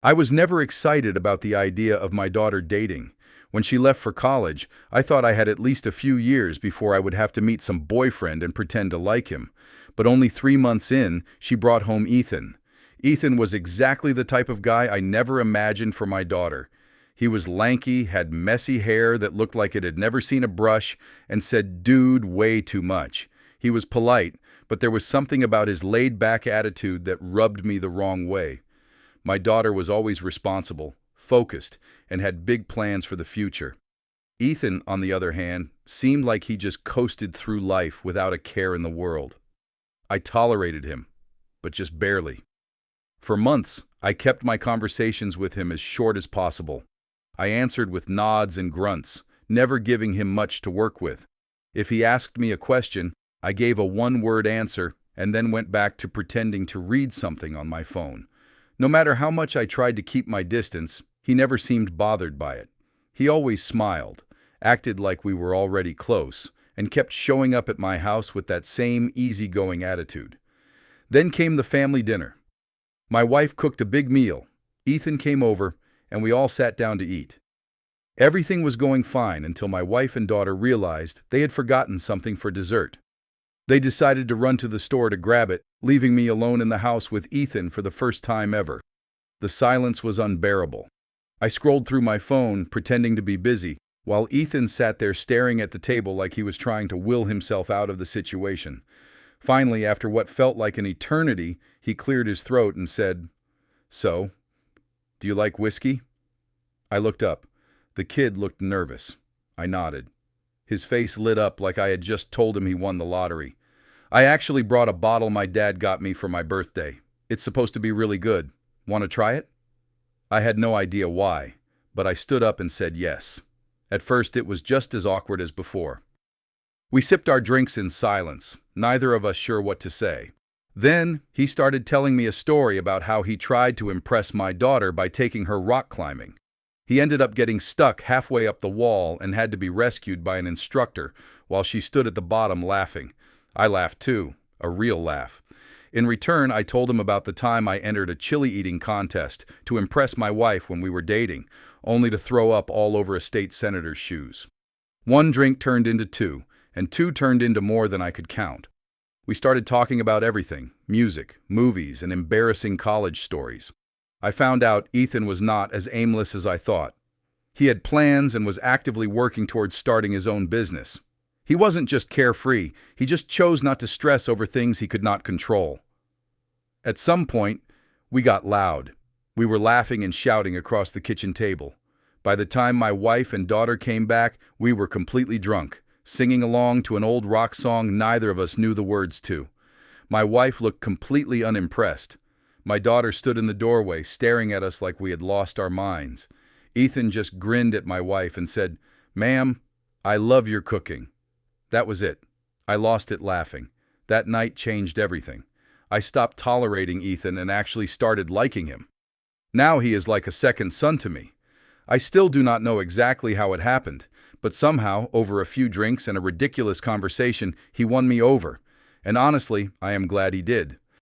I was never excited about the idea of my daughter dating. When she left for college, I thought I had at least a few years before I would have to meet some boyfriend and pretend to like him. But only 3 months in, she brought home Ethan. Ethan was exactly the type of guy I never imagined for my daughter. He was lanky, had messy hair that looked like it had never seen a brush, and said dude way too much. He was polite, but there was something about his laid-back attitude that rubbed me the wrong way. My daughter was always responsible, focused, and had big plans for the future. Ethan, on the other hand, seemed like he just coasted through life without a care in the world. I tolerated him, but just barely. For months, I kept my conversations with him as short as possible. I answered with nods and grunts, never giving him much to work with. If he asked me a question, I gave a one-word answer and then went back to pretending to read something on my phone. No matter how much I tried to keep my distance, he never seemed bothered by it. He always smiled, acted like we were already close, and kept showing up at my house with that same easygoing attitude. Then came the family dinner. My wife cooked a big meal. Ethan came over, and we all sat down to eat. Everything was going fine until my wife and daughter realized they had forgotten something for dessert. They decided to run to the store to grab it, leaving me alone in the house with Ethan for the first time ever. The silence was unbearable. I scrolled through my phone, pretending to be busy, while Ethan sat there staring at the table like he was trying to will himself out of the situation. Finally, after what felt like an eternity, he cleared his throat and said, "So, do you like whiskey?" I looked up. The kid looked nervous. I nodded. His face lit up like I had just told him he won the lottery. "I actually brought a bottle my dad got me for my birthday. It's supposed to be really good. Want to try it?" I had no idea why, but I stood up and said yes. At first, it was just as awkward as before. We sipped our drinks in silence, neither of us sure what to say. Then, he started telling me a story about how he tried to impress my daughter by taking her rock climbing. He ended up getting stuck halfway up the wall and had to be rescued by an instructor while she stood at the bottom laughing. I laughed too, a real laugh. In return, I told him about the time I entered a chili eating contest to impress my wife when we were dating, only to throw up all over a state senator's shoes. One drink turned into two, and two turned into more than I could count. We started talking about everything, music, movies, and embarrassing college stories. I found out Ethan was not as aimless as I thought. He had plans and was actively working towards starting his own business. He wasn't just carefree, he just chose not to stress over things he could not control. At some point, we got loud. We were laughing and shouting across the kitchen table. By the time my wife and daughter came back, we were completely drunk, singing along to an old rock song neither of us knew the words to. My wife looked completely unimpressed. My daughter stood in the doorway, staring at us like we had lost our minds. Ethan just grinned at my wife and said, "Ma'am, I love your cooking." That was it. I lost it laughing. That night changed everything. I stopped tolerating Ethan and actually started liking him. Now he is like a second son to me. I still do not know exactly how it happened, but somehow, over a few drinks and a ridiculous conversation, he won me over. And honestly, I am glad he did.